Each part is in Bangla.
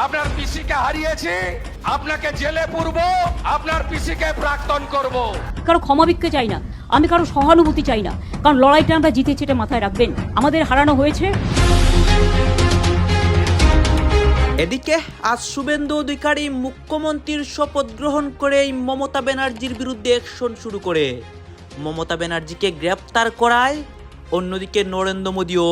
আপনার পিসিকে হারিয়েছি, আপনাকে জেলে পুরব, আপনার পিসিকে প্রাক্তন করব। কারো ক্ষমা ভিক্ষে চাই না, আমি কারো সহানুভূতি চাই না, কারণ লড়াইটা আমরা জিতেছি, এটা মাথায় রাখবেন। আমাদের হারানো হয়েছে। এদিকে আজ শুভেন্দু অধিকারী মুখ্যমন্ত্রীর শপথ গ্রহণ করেই মমতা ব্যানার্জির বিরুদ্ধে অ্যাকশন শুরু করে মমতা ব্যানার্জিকে গ্রেপ্তার করায়। অন্যদিকে নরেন্দ্র মোদীও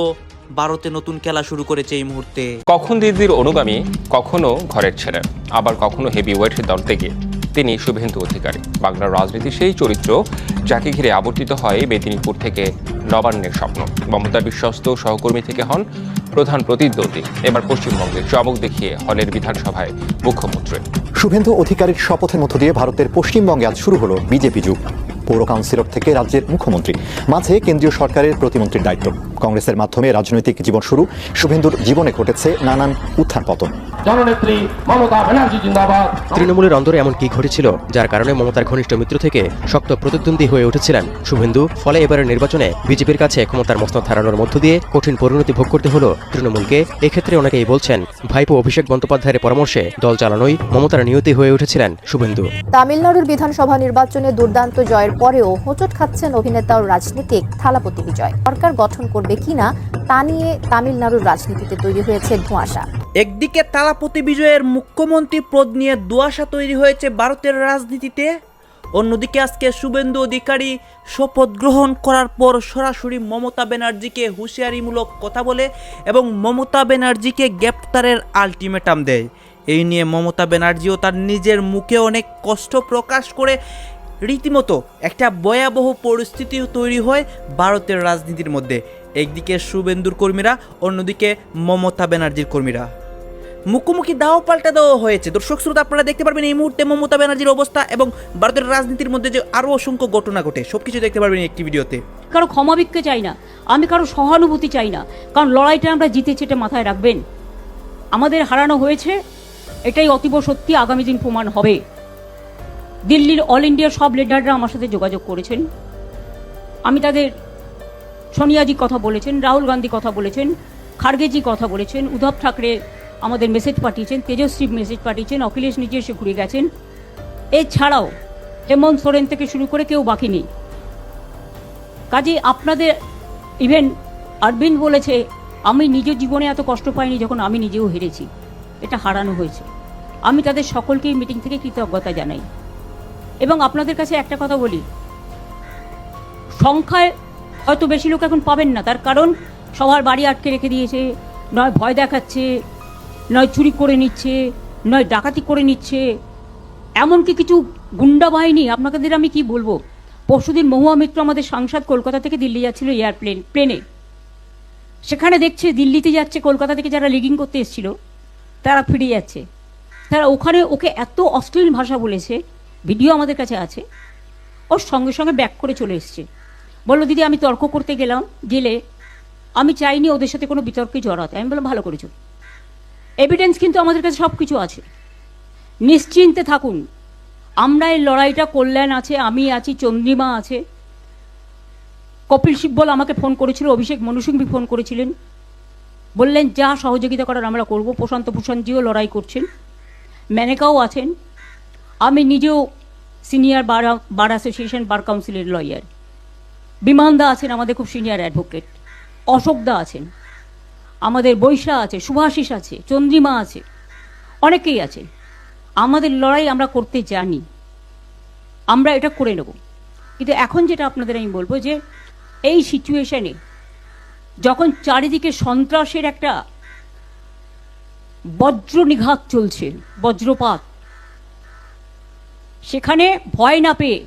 ভারতে নতুন খেলা শুরু করেছে এই মুহূর্তে। কখন দিদির অনুগামী, কখনো ঘরের ছেলে, আবার কখনো হেভি ওয়েটের দল থেকে তিনি শুভেন্দু অধিকারী। বাংলার রাজনীতি সেই চরিত্র যাকে ঘিরে আবর্তিত হয় মেদিনীপুর থেকে নবান্নের স্বপ্ন। মমতার বিশ্বস্ত সহকর্মী থেকে হন প্রধান প্রতিদ্বন্দ্বী। এবার পশ্চিমবঙ্গে চমক দেখিয়ে হলের বিধানসভায় মুখ্যমন্ত্রী। শুভেন্দু অধিকারীর শপথের মধ্য দিয়ে ভারতের পশ্চিমবঙ্গে আজ শুরু হলো বিজেপি যুগ। পৌর কাউন্সিলর থেকে রাজ্যের মুখ্যমন্ত্রী, মাঝে কেন্দ্রীয় সরকারের প্রতিমন্ত্রীর দায়িত্ব। কংগ্রেসের মাধ্যমে রাজনৈতিক জীবন শুরু। শুভেন্দুর জীবনে ঘটেছে নানান উত্থান পতন। তৃণমূলের অন্দরে এমন কি ঘটেছিল যার কারণে মমতার ঘনিষ্ঠ মিত্র থেকে শক্ত প্রতিদ্বন্দ্বী হয়ে উঠেছিলেন শুভেন্দু। ফলে এবারের নির্বাচনে বিজেপির কাছে ক্ষমতার মসনদ হারানোর মধ্য দিয়ে কঠিন পরিণতি ভোগ করতে হলো তৃণমূলকে। এক্ষেত্রে অনেকেই বলছেন ভাইপো অভিষেক বন্দ্যোপাধ্যায়ের পরামর্শে দল চালানোই মমতার নিয়তি হয়ে উঠেছিলেন শুভেন্দু। তামিলনাড়ুর বিধানসভা নির্বাচনে দুর্দান্ত জয়ের পরেও হোঁচট খাচ্ছেন অভিনেতা ও রাজনীতিক থালাপতি বিজয়। সরকার গঠন করবে কিনা তা নিয়ে তামিলনাড়ুর রাজনীতিতে তৈরি হয়েছে ধোঁয়াশা। একদিকে থালাপতি বিজয়ের মুখ্যমন্ত্রী পদ নিয়ে ধোঁয়াশা তৈরি হয়েছে ভারতের রাজনীতিতে, অন্যদিকে আজকে শুভেন্দু অধিকারী শপথ গ্রহণ করার পর সরাসরি মমতা ব্যানার্জিকে হুঁশিয়ারিমূলক কথা বলে এবং মমতা ব্যানার্জিকে গ্রেপ্তারের আলটিমেটাম দেয়। এই নিয়ে মমতা ব্যানার্জিও তার নিজের মুখে অনেক কষ্ট প্রকাশ করে। রীতিমতো একটা ভয়াবহ পরিস্থিতি তৈরি হয় ভারতের রাজনীতির মধ্যে। একদিকে শুভেন্দুর কর্মীরা, অন্যদিকে মমতা ব্যানার্জির কর্মীরা মুখোমুখি দাও পাল্টা দেওয়া হয়েছে। দর্শক শ্রোতা, আপনারা দেখতে পারবেন এই মুহূর্তে মমতা ব্যানার্জির অবস্থা এবং ভারতের রাজনীতির মধ্যে যে আরও অসংখ্য ঘটনা ঘটে, সবকিছু দেখতে পারবেন একটি ভিডিওতে। কারো ক্ষমা ভিক্ষে চাই না, আমি কারো সহানুভূতি চাই না, কারণ লড়াইটা আমরা জিতেছি, এটা মাথায় রাখবেন। আমাদের হারানো হয়েছে, এটাই অতীব সত্যি, আগামী দিন প্রমাণ হবে। দিল্লির অল ইন্ডিয়ার সব লিডাররা আমার সাথে যোগাযোগ করেছেন। আমি তাদের, সোনিয়াজি কথা বলেছেন, রাহুল গান্ধী কথা বলেছেন, খার্গেজি কথা বলেছেন, উদ্ধব ঠাকরে আমাদের মেসেজ পাঠিয়েছেন, তেজস্বী মেসেজ পাঠিয়েছেন, অখিলেশ নিজে এসে ঘুরে গেছেন। এছাড়াও হেমন্ত সোরেন থেকে শুরু করে কেউ বাকি নেই। কাজে আপনাদের, ইভেন অরবিন্দ বলেছে আমি নিজের জীবনে এত কষ্ট পাইনি যখন আমি নিজেও হেরেছি, এটা হারানো হয়েছে। আমি তাদের সকলকেই মিটিং থেকে কৃতজ্ঞতা জানাই। এবং আপনাদের কাছে একটা কথা বলি, সংখ্যায় হয়তো বেশি লোক এখন পাবেন না, তার কারণ সবার বাড়ি আটকে রেখে দিয়েছে, নয় ভয় দেখাচ্ছে, নয় চুরি করে নিচ্ছে, নয় ডাকাতি করে নিচ্ছে, এমনকি কিছু গুন্ডা বাহিনী। আপনাদের আমি কি বলবো, পরশুদিন মহুয়া মিত্র আমাদের সাংসদ কলকাতা থেকে দিল্লি যাচ্ছিল প্লেনে, সেখানে দেখছে দিল্লিতে যাচ্ছে, কলকাতা থেকে যারা লিগিং করতে এসেছিল তারা ফিরে যাচ্ছে। তারা ওখানে ওকে এত অশ্লীল ভাষা বলেছে, ভিডিও আমাদের কাছে আছে, ওর সঙ্গে সঙ্গে ব্যাক করে চলে এসছে। বললো দিদি আমি তর্ক করতে গেলে আমি চাইনি ওদের সাথে কোনো বিতর্কে জড়াতে। আমি বললাম ভালো করেছো, এভিডেন্স কিন্তু আমাদের কাছে সব কিছু আছে, নিশ্চিন্তে থাকুন। আমরা এই লড়াইটা, কল্যাণ আছে, আমি আছি, চন্দ্রিমা আছে, কপিল সিব্বল আমাকে ফোন করেছিল, অভিষেক মনু সিংভি ফোন করেছিলেন, বললেন যা সহযোগিতা করার আমরা করব। প্রশান্ত ভূষণজিও লড়াই করছেন, মেনেকাও আছেন, আমি নিজেও সিনিয়র বার অ্যাসোসিয়েশন বার কাউন্সিলের লয়ার, বিমানদা আছেন আমাদের খুব সিনিয়র অ্যাডভোকেট, অশোকদা আছেন, আমাদের বৈশা আছে, শুভাশিস আছে, চন্দ্রিমা আছে, অনেকেই আছে। আমাদের লড়াই আমরা করতে জানি, আমরা এটা করে নেব। কিন্তু এখন যেটা আপনাদের আমি বলবো যে এই সিচুয়েশনে যখন চারিদিকে সন্ত্রাসের একটা বজ্র নিঘাত চলছে, বজ্রপাত, সেখানে ভয় না পেয়ে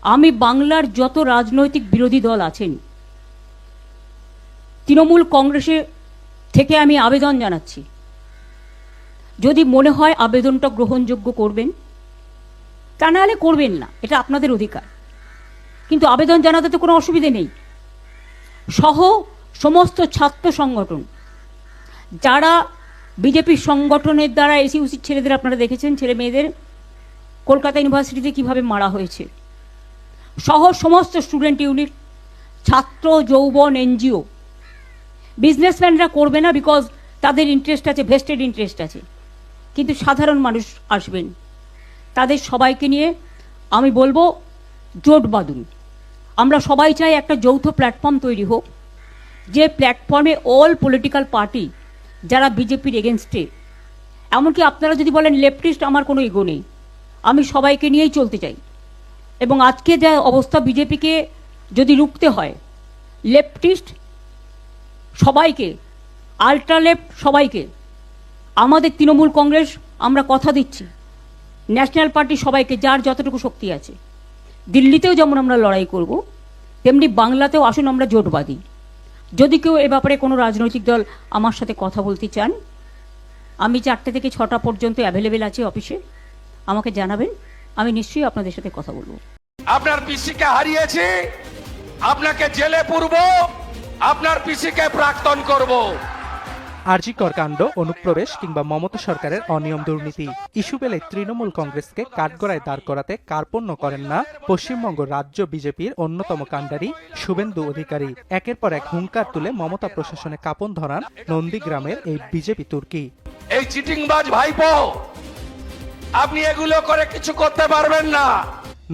আমি বাংলার যত রাজনৈতিক বিরোধী দল আছেন, তৃণমূল কংগ্রেসে থেকে আমি আবেদন জানাচ্ছি, যদি মনে হয় আবেদনটা গ্রহণযোগ্য করবেন, তা নাহলে করবেন না, এটা আপনাদের অধিকার। কিন্তু আবেদন জানাতে তো কোনো অসুবিধে নেই। সহ সমস্ত ছাত্র সংগঠন, যারা বিজেপির সংগঠনের দ্বারা এসইউসির ছেলেদের আপনারা দেখেছেন, ছেলে মেয়েদের কলকাতা ইউনিভার্সিটিতে কিভাবে মারা হয়েছে, সহ সমস্ত স্টুডেন্ট ইউনিট, ছাত্র যৌবন, এনজিও, বিজনেসম্যানরা করবে না, বিকজ তাদের ইন্টারেস্ট আছে, ভেস্টেড ইন্টারেস্ট আছে, কিন্তু সাধারণ মানুষ আসবেন। তাদের সবাইকে নিয়ে আমি বলবো জোট বাঁধুন। আমরা সবাই চাই একটা যৌথ প্ল্যাটফর্ম তৈরি হোক, যে প্ল্যাটফর্মে অল পলিটিক্যাল পার্টি যারা বিজেপির এগেনস্টে, এমনকি আপনারা যদি বলেন লেফটিস্ট, আমার কোনো ইগো নেই, আমি সবাইকে নিয়েই চলতে চাই। এবং আজকে যা অবস্থা, বিজেপিকে যদি রুখতে হয়, লেফটিস্ট সবাইকে, আল্ট্রা লেফট সবাইকে, আমাদের তৃণমূল কংগ্রেস আমরা কথা দিচ্ছি, ন্যাশনাল পার্টি সবাইকে, যার যতটুকু শক্তি আছে, দিল্লিতেও যেমন আমরা লড়াই করব, তেমনি বাংলাতেও আসুন আমরা জোট বাঁধি। যদি কেউ এ ব্যাপারে কোনো রাজনৈতিক দল আমার সাথে কথা বলতে চান, আমি 4টে থেকে 6টা পর্যন্ত অ্যাভেলেবেল আছি অফিসে, আমাকে জানাবেন, আমি নিশ্চয়ই আপনাদের সাথে কথা বলবো। আপনার পিসিকে হারিয়েছি, আপনাকে জেলে পুরবো, আপনার পিসিকে প্রাক্তন করব। আরজিকর কাণ্ড, অনুপ্রবেশ কিংবা মমতা সরকারের অনিয়ম দুর্নীতি ইস্যু পেলে তৃণমূল কংগ্রেসকে কাঠগড়ায় দাঁড় করাতে কার্পণ্য করেন না পশ্চিমবঙ্গ রাজ্য বিজেপির অন্যতম কাণ্ডারি শুভেন্দু অধিকারী। একের পর এক হুঙ্কার তুলে মমতা প্রশাসনে কাঁপন ধরান নন্দীগ্রামের এই বিজেপি তুর্কি। এই চিটিংবাজ ভাইপো, আপনি এগুলো করে কিছু করতে পারবেন না।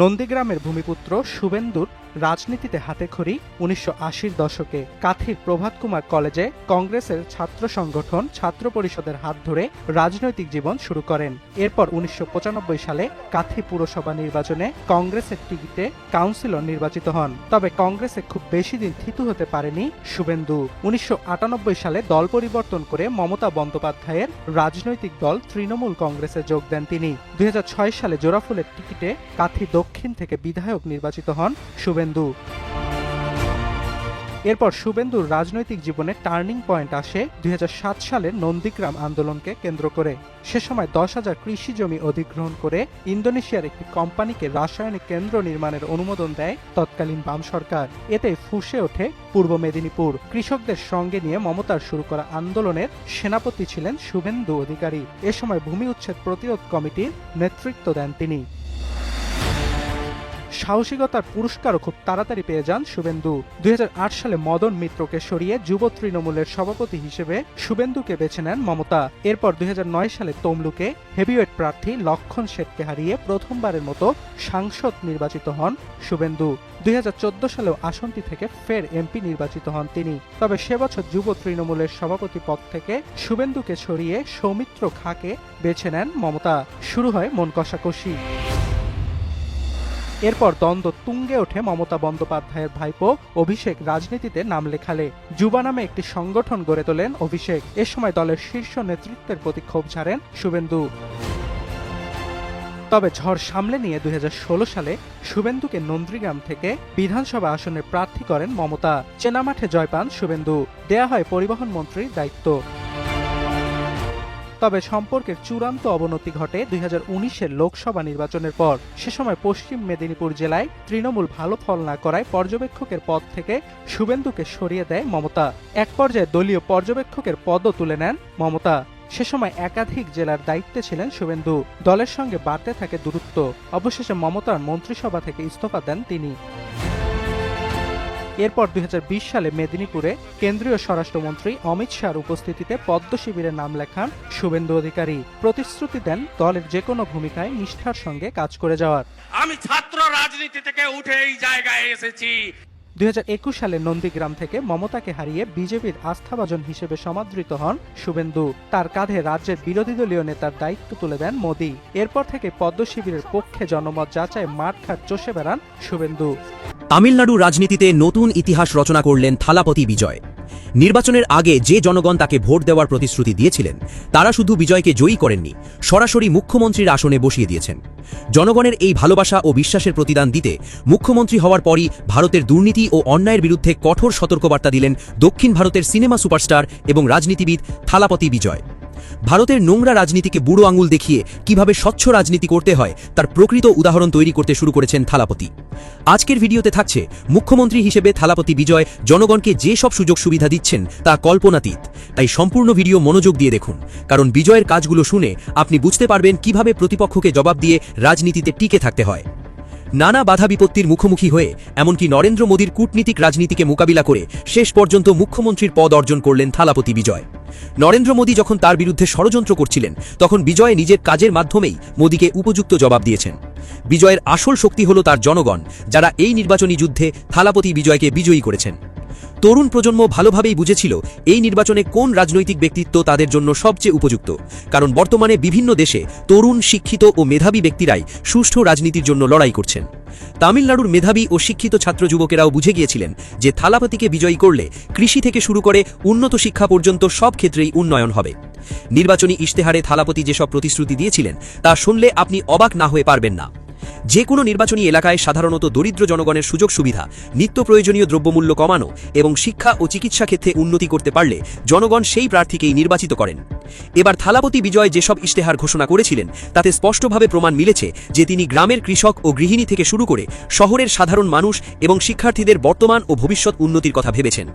নন্দীগ্রামের ভূমিপুত্র শুভেন্দুর রাজনীতিতে হাতেখড়ি 1980-র দশকে কাথির প্রভাত কুমার কলেজে কংগ্রেসের ছাত্র সংগঠন ছাত্র পরিষদের হাত ধরে রাজনৈতিক জীবন শুরু করেন। এরপর 1995 সালে কাথি পুরসভা নির্বাচনে কংগ্রেসের টিকিটে কাউন্সিলর নির্বাচিত হন। তবে কংগ্রেসে খুব বেশি দিন থিতু হতে পারেনি শুভেন্দু। 1998 সালে দল পরিবর্তন করে মমতা বন্দ্যোপাধ্যায়ের রাজনৈতিক দল তৃণমূল কংগ্রেসে যোগ দেন তিনি। 2006 সালে জোড়াফুলের টিকিটে কাথি দক্ষিণ থেকে বিধায়ক নির্বাচিত হন শুভেন্দু। এরপর শুভেন্দুর রাজনৈতিক জীবনে টার্নিং পয়েন্ট আসে 2007 সালের নন্দীগ্রাম আন্দোলনকে কেন্দ্র করে। সে সময় 10,000 কৃষি জমি অধিগ্রহণ করে ইন্দোনেশিয়ার একটি কোম্পানিকে রাসায়নিক কেন্দ্র নির্মাণের অনুমোদন দেয় তৎকালীন বাম সরকার। এতে ফুঁসে ওঠে পূর্ব মেদিনীপুর। কৃষকদের সঙ্গে নিয়ে মমতার শুরু করা আন্দোলনের সেনাপতি ছিলেন শুভেন্দু অধিকারী। এ সময় ভূমি উচ্ছেদ প্রতিরোধ কমিটির নেতৃত্ব দেন তিনি। সাহসিকতার পুরস্কারও খুব তাড়াতাড়ি পেয়ে যান শুভেন্দু। 2008 সালে মদন মিত্রকে সরিয়ে যুব তৃণমূলের সভাপতি হিসেবে শুভেন্দুকে বেছে নেন মমতা। এরপর 2009 সালে তমলুকে হেভিওয়েট প্রার্থী লক্ষণ শেঠকে হারিয়ে প্রথমবারের মতো সাংসদ নির্বাচিত হন শুভেন্দু। 2014 সালেও আসনটি থেকে ফের এমপি নির্বাচিত হন তিনি। তবে সে বছর যুব তৃণমূলের সভাপতি পদ থেকে শুভেন্দুকে সরিয়ে সৌমিত্র খাঁকে বেছে নেন মমতা। শুরু হয় মন কষাকষি। এরপর দ্বন্দ্ব তুঙ্গে ওঠে মমতা বন্দ্যোপাধ্যায়ের ভাইপো অভিষেক রাজনীতিতে নাম লেখালে। যুবা নামে একটি সংগঠন গড়ে তোলেন অভিষেক। এ সময় দলের শীর্ষ নেতৃত্বের প্রতি ক্ষোভ ঝাড়েন শুভেন্দু। তবে ঝড় সামলে নিয়ে 2016 সালে শুভেন্দুকে নন্দীগ্রাম থেকে বিধানসভা আসনে প্রার্থী করেন মমতা। চেনা মাঠে জয় পান শুভেন্দু, দেয়া হয় পরিবহন মন্ত্রীর দায়িত্ব। তবে সম্পর্কের চূড়ান্ত অবনতি ঘটে 2019-এর লোকসভা নির্বাচনের পর। সে সময় পশ্চিম মেদিনীপুর জেলায় তৃণমূল ভালো ফল না করায় পর্যবেক্ষকের পদ থেকে শুভেন্দুকে সরিয়ে দেয় মমতা। এক পর্যায়ে দলীয় পর্যবেক্ষকের পদও তুলে নেন মমতা। সে সময় একাধিক জেলার দায়িত্বে ছিলেন শুভেন্দু। দলের সঙ্গে বাড়তে থাকে দূরত্ব। অবশেষে মমতার মন্ত্রিসভা থেকে ইস্তফা দেন তিনি। এরপর 2020 সালে মেদিনীপুরে কেন্দ্রীয় স্বরাষ্ট্রমন্ত্রী অমিত শাহর উপস্থিতিতে পদ্ম শিবিরে নাম লেখান শুভেন্দু অধিকারী। প্রতিশ্রুতি দেন দলের যে কোনো ভূমিকায় নিষ্ঠার সঙ্গে কাজ করে যাওয়ার। আমি ছাত্র রাজনীতি থেকে উঠে এই জায়গায় এসেছি। 2021 সালে নন্দীগ্রাম থেকে মমতাকে হারিয়ে বিজেপির আস্থাভাজন হিসেবে সমাদৃত হন শুভেন্দু। তার কাঁধে রাজ্যের বিরোধী দলীয় নেতার দায়িত্ব তুলে দেন মোদী। এরপর থেকে পদ্ম শিবিরের পক্ষে জনমত যাচাই মাঠঘাট চষে বেড়ান শুভেন্দু। তামিলনাড়ু রাজনীতিতে নতুন ইতিহাস রচনা করলেন থালাপতি বিজয়। নির্বাচনের আগে যে জনগণ তাকে ভোট দেওয়ার প্রতিশ্রুতি দিয়েছিলেন, তারা শুধু বিজয়কে জয়ী করেননি, সরাসরি মুখ্যমন্ত্রীর আসনে বসিয়ে দিয়েছেন। জনগণের এই ভালোবাসা ও বিশ্বাসের প্রতিদান দিতে মুখ্যমন্ত্রী হওয়ার পরই ভারতের দুর্নীতি ও অন্যায়ের বিরুদ্ধে কঠোর সতর্কবার্তা দিলেন দক্ষিণ ভারতের সিনেমা সুপারস্টার এবং রাজনীতিবিদ থালাপতি বিজয়। ভারতের নোংরা রাজনীতিকে বুড়ো আঙুল দেখিয়ে কিভাবে স্বচ্ছ রাজনীতি করতে হয় তার প্রকৃত উদাহরণ তৈরি করতে শুরু করেছেন থালাপতি। আজকের ভিডিওতে থাকছে মুখ্যমন্ত্রী হিসেবে থালাপতি বিজয় জনগণকে যে সব সুযোগ সুবিধা দিচ্ছেন তা কল্পনাতীত। তাই সম্পূর্ণ ভিডিও মনোযোগ দিয়ে দেখুন, কারণ বিজয়ের কাজগুলো শুনে আপনি বুঝতে পারবেন কিভাবে প্রতিপক্ষকে জবাব দিয়ে রাজনীতিতে টিকে থাকতে হয়। নানা বাধা বিপত্তির মুখোমুখি হয়ে এমনকি নরেন্দ্র মোদীর কূটনীতিক রাজনীতিকে মোকাবিলা করে শেষ পর্যন্ত মুখ্যমন্ত্রীর পদ অর্জন করলেন থালাপতি বিজয়। নরেন্দ্র মোদী যখন তার বিরুদ্ধে ষড়যন্ত্র করছিলেন তখন বিজয় নিজের কাজের মাধ্যমেই মোদীকে উপযুক্ত জবাব দিয়েছেন। বিজয়ের আসল শক্তি হল তার জনগণ, যারা এই নির্বাচনী যুদ্ধে থালাপতি বিজয়কে বিজয়ী করেছেন। তরুণ প্রজন্ম ভালোভাবেই বুঝেছিল এই নির্বাচনে কোন রাজনৈতিক ব্যক্তিত্ব তাদের জন্য সবচেয়ে উপযুক্ত, কারণ বর্তমানে বিভিন্ন দেশে তরুণ, শিক্ষিত ও মেধাবী ব্যক্তিরাই সুষ্ঠু রাজনীতির জন্য লড়াই করছেন। তামিলনাড়ুর মেধাবী ও শিক্ষিত ছাত্র যুবকেরাও বুঝে গিয়েছিলেন যে থালাপতিকে বিজয়ী করলে কৃষি থেকে শুরু করে উন্নত শিক্ষা পর্যন্ত সব ক্ষেত্রেই উন্নয়ন হবে। নির্বাচনী ইশতেহারে থালাপতি যেসব প্রতিশ্রুতি দিয়েছিলেন তা শুনলে আপনি অবাক না হয়ে পারবেন না। যে কোনো নির্বাচনী এলাকায় সাধারণত দরিদ্র জনগণের সুযোগ সুবিধা, নিত্য প্রয়োজনীয় দ্রব্যমূল্য কমানো এবং শিক্ষা ও চিকিৎসা ক্ষেত্রে উন্নতি করতে পারলে জনগণ সেই প্রার্থীকেই নির্বাচিত করেন। এবার থালাপতি বিজয় যেসব ইশতেহার ঘোষণা করেছিলেন তাতে স্পষ্টভাবে প্রমাণ মিলেছে যে তিনি গ্রামের কৃষক ও গৃহিণী থেকে শুরু করে শহরের সাধারণ মানুষ এবং শিক্ষার্থীদের বর্তমান ও ভবিষ্যৎ উন্নতির কথা ভেবেছেন।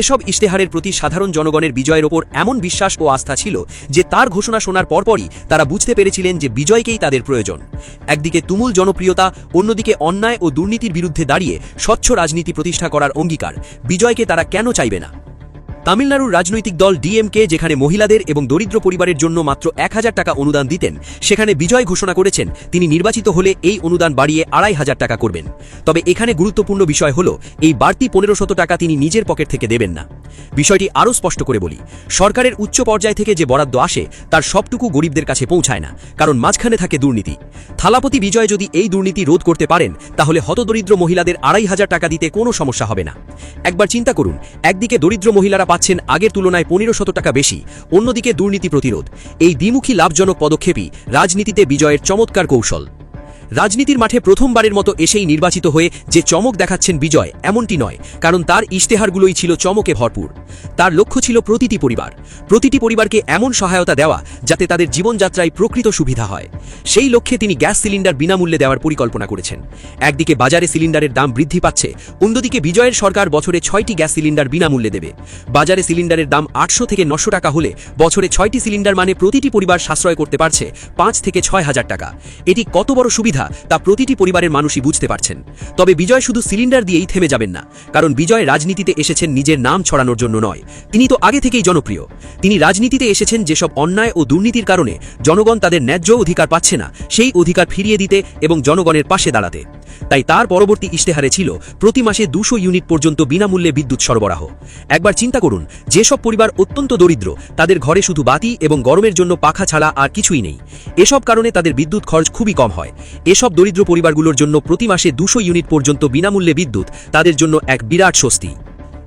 এসব ইশতেহারের প্রতি সাধারণ জনগণের বিজয়ের ওপর এমন বিশ্বাস ও আস্থা ছিল যে তার ঘোষণা শোনার পরপরই তারা বুঝতে পেরেছিলেন যে বিজয়কেই তাদের প্রয়োজন। একদিকে তুমুল জনপ্রিয়তা, অন্যদিকে অন্যায় ও দুর্নীতির বিরুদ্ধে দাঁড়িয়ে স্বচ্ছ রাজনীতি প্রতিষ্ঠা করার অঙ্গীকার। বিজয়কে তারা কেন চাইবে না? তামিলনাড়ুর রাজনৈতিক দল ডিএমকে যেখানে মহিলাদের এবং দরিদ্র পরিবারের জন্য মাত্র 1000 টাকা অনুদান দিতেন, সেখানে বিজয় ঘোষণা করেছেন তিনি নির্বাচিত হলে এই অনুদান বাড়িয়ে 2500 টাকা করবেন। তবে এখানে গুরুত্বপূর্ণ বিষয় হল এই বাড়তি 1500 টাকা তিনি নিজের পকেট থেকে দেবেন না। বিষয়টি আরও স্পষ্ট করে বলি, সরকারের উচ্চ পর্যায় থেকে যে বরাদ্দ আসে তার সবটুকু গরিবদের কাছে পৌঁছায় না, কারণ মাঝখানে থাকে দুর্নীতি। থালাপতি বিজয় যদি এই দুর্নীতি রোধ করতে পারেন তাহলে হতদরিদ্র মহিলাদের 2500 টাকা দিতে কোনো সমস্যা হবে না। একবার চিন্তা করুন, একদিকে দরিদ্র মহিলারা পাচ্ছেন আগের তুলনায় 1500 টাকা বেশি, অন্যদিকে দুর্নীতি প্রতিরোধ। এই দ্বিমুখী লাভজনক পদক্ষেপই রাজনীতিতে বিজয়ের চমৎকার কৌশল। রাজনীতির মাঠে প্রথমবারের মতো এসেই নির্বাচিত হয়ে যে চমক দেখাচ্ছেন বিজয় এমনটি নয়, কারণ তার ইশতেহারগুলোই ছিল চমকে ভরপুর। তার লক্ষ্য ছিল প্রতিটি পরিবারকে এমন সহায়তা দেওয়া যাতে তাদের জীবনযাত্রায় প্রকৃত সুবিধা হয়। সেই লক্ষ্যে তিনি গ্যাস সিলিন্ডার বিনামূল্যে দেওয়ার পরিকল্পনা করেছেন। একদিকে বাজারে সিলিন্ডারের দাম বৃদ্ধি পাচ্ছে, অন্যদিকে বিজয়ের সরকার বছরে 6টি গ্যাস সিলিন্ডার বিনামূল্যে দেবে। বাজারে সিলিন্ডারের দাম 800 থেকে 900 টাকা হলে বছরে 6টি সিলিন্ডার মানে প্রতিটি পরিবার সাশ্রয় করতে পারছে 5 থেকে 6000 টাকা। এটি কত বড় সুবিধা তা প্রতিটি পরিবারের মানুষই বুঝতে পারছেন। তবে বিজয় শুধু সিলিন্ডার দিয়েই থেমে যাবেন না, কারণ বিজয় রাজনীতিতে এসেছেন নিজের নাম ছড়ানোর জন্য নয়। তিনি তো আগে থেকেই জনপ্রিয়। তিনি রাজনীতিতে এসেছেন যেসব অন্যায় ও দুর্নীতির কারণে জনগণ তাদের ন্যায্য অধিকার পাচ্ছে না, সেই অধিকার ফিরিয়ে দিতে এবং জনগণের পাশে দাঁড়াতে। তাই তার পরবর্তী ইশতেহারে ছিল প্রতি মাসে 200 ইউনিট পর্যন্ত বিনামূল্যে বিদ্যুৎ সরবরাহ। একবার চিন্তা করুন, যেসব পরিবার অত্যন্ত দরিদ্র তাদের ঘরে শুধু বাতি এবং গরমের জন্য পাখা ছাড়া আর কিছুই নেই। এসব কারণে তাদের বিদ্যুৎ খরচ খুবই কম হয়। এসব দরিদ্র পরিবারগুলোর জন্য প্রতি মাসে 200 ইউনিট পর্যন্ত বিনামূল্যে বিদ্যুৎ তাদের জন্য এক বিরাট স্বস্তি।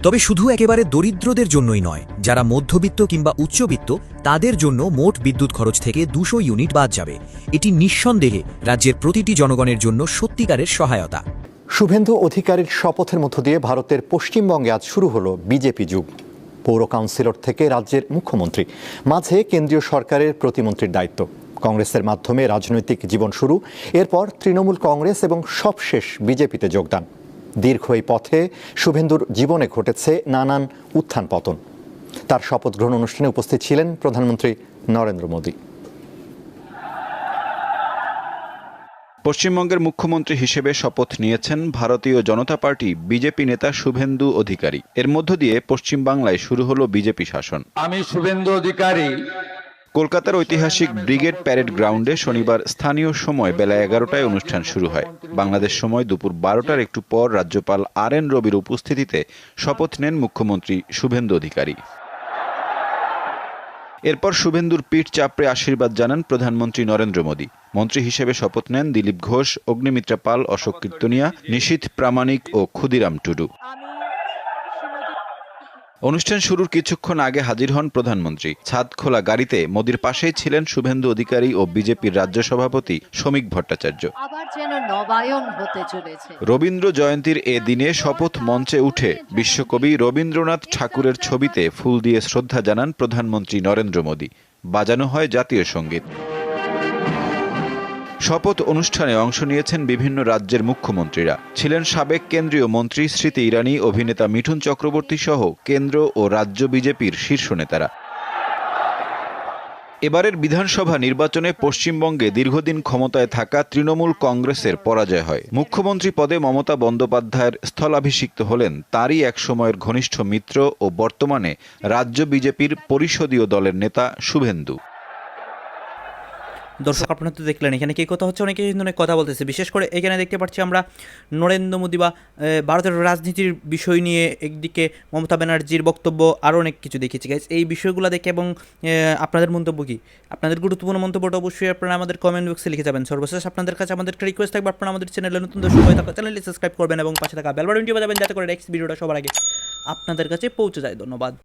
তবে শুধু একেবারে দরিদ্রদের জন্যই নয়, যারা মধ্যবিত্ত কিংবা উচ্চবিত্ত তাদের জন্য মোট বিদ্যুৎ খরচ থেকে 200 ইউনিট বাদ যাবে। এটি নিঃসন্দেহে রাজ্যের প্রতিটি জনগণের জন্য সত্যিকারের সহায়তা। শুভেন্দু অধিকারীর শপথের মধ্য দিয়ে ভারতের পশ্চিমবঙ্গে আজ শুরু হলো বিজেপি যুগ। পৌর কাউন্সিলর থেকে রাজ্যের মুখ্যমন্ত্রী, মাঝে কেন্দ্রীয় সরকারের প্রতিমন্ত্রীর দায়িত্ব। কংগ্রেসের মাধ্যমে রাজনৈতিক জীবন শুরু, এরপর তৃণমূল কংগ্রেস এবং সবশেষ বিজেপিতে যোগদান। দীর্ঘ এই পথে শুভেন্দুর জীবনে ঘটেছে নানান উত্থান পতন। তার শপথ গ্রহণ অনুষ্ঠানে উপস্থিত ছিলেন প্রধানমন্ত্রী নরেন্দ্র মোদী। পশ্চিমবঙ্গের মুখ্যমন্ত্রী হিসেবে শপথ নিয়েছেন ভারতীয় জনতা পার্টি বিজেপি নেতা শুভেন্দু অধিকারী। এর মধ্য দিয়ে পশ্চিমবাংলায় শুরু হলো বিজেপি শাসন। আমি শুভেন্দু অধিকারী কলকাতার ঐতিহাসিক ব্রিগেড প্যারেড গ্রাউন্ডে শনিবার স্থানীয় সময় বেলা 11টায় অনুষ্ঠান শুরু হয়। বাংলাদেশ সময় দুপুর 12টার একটু পর রাজ্যপাল RN রবির উপস্থিতিতে শপথ নেন মুখ্যমন্ত্রী শুভেন্দু অধিকারী। এরপর শুভেন্দুর পিঠ চাপড়ে আশীর্বাদ জানান প্রধানমন্ত্রী নরেন্দ্র মোদী। মন্ত্রী হিসেবে শপথ নেন দিলীপ ঘোষ, অগ্নিমিত্রা পাল, অশোক কীর্তনিয়া, নিশীথ প্রামাণিক ও ক্ষুদিরাম টুডু। অনুষ্ঠান শুরুর কিছুক্ষণ আগে হাজির হন প্রধানমন্ত্রী। ছাদ খোলা গাড়িতে মোদির পাশেই ছিলেন শুভেন্দু অধিকারী ও বিজেপির রাজ্য সভাপতি শ্রমিক ভট্টাচার্য। রবীন্দ্র জয়ন্তীর এ দিনে শপথ মঞ্চে উঠে বিশ্বকবি রবীন্দ্রনাথ ঠাকুরের ছবিতে ফুল দিয়ে শ্রদ্ধা জানান প্রধানমন্ত্রী নরেন্দ্র মোদী। বাজানো হয় জাতীয় সঙ্গীত। শপথ অনুষ্ঠানে অংশ নিয়েছেন বিভিন্ন রাজ্যের মুখ্যমন্ত্রীরা। ছিলেন সাবেক কেন্দ্রীয় মন্ত্রী স্মৃতি ইরানি, অভিনেতা মিঠুন চক্রবর্তী সহ কেন্দ্র ও রাজ্য বিজেপির শীর্ষ নেতারা। এবারের বিধানসভা নির্বাচনে পশ্চিমবঙ্গে দীর্ঘদিন ক্ষমতায় থাকা তৃণমূল কংগ্রেসের পরাজয় হয়। মুখ্যমন্ত্রী পদে মমতা বন্দ্যোপাধ্যায়ের স্থলাভিষিক্ত হলেন তারই এক সময়ের ঘনিষ্ঠ মিত্র ও বর্তমানে রাজ্য বিজেপির পরিষদীয় দলের নেতা শুভেন্দু। দর্শক, আপনারা তো দেখলেন এখানে কি কথা হচ্ছে, অনেকে অনেক কথা বলতেছে। বিশেষ করে এখানে দেখতে পাচ্ছি আমরা নরেন্দ্র মোদী বা ভারতের রাজনীতির বিষয় নিয়ে একদিকে মমতা ব্যানার্জির বক্তব্য, আরও অনেক কিছু দেখেছি গাইজ। এই বিষয়গুলো দেখে এবং আপনাদের মন্তব্য কি, আপনাদের গুরুত্বপূর্ণ মন্তব্যটা অবশ্যই আপনারা আমাদের কমেন্ট বক্সে লিখে যাবেন। সর্বশেষ আপনাদের কাছে আমাদের একটা রিকোয়েস্ট থাকবে, আপনারা আমাদের চ্যানেলে নতুন দর্শক হয়ে থাকা চ্যানেলটি সাবস্ক্রাইব করবেন এবং পাশে থাকা বেল বাটনটি বাজাবেন যাতে করে নেক্সট ভিডিওটা সবার আগে আপনাদের কাছে পৌঁছে যায়। ধন্যবাদ।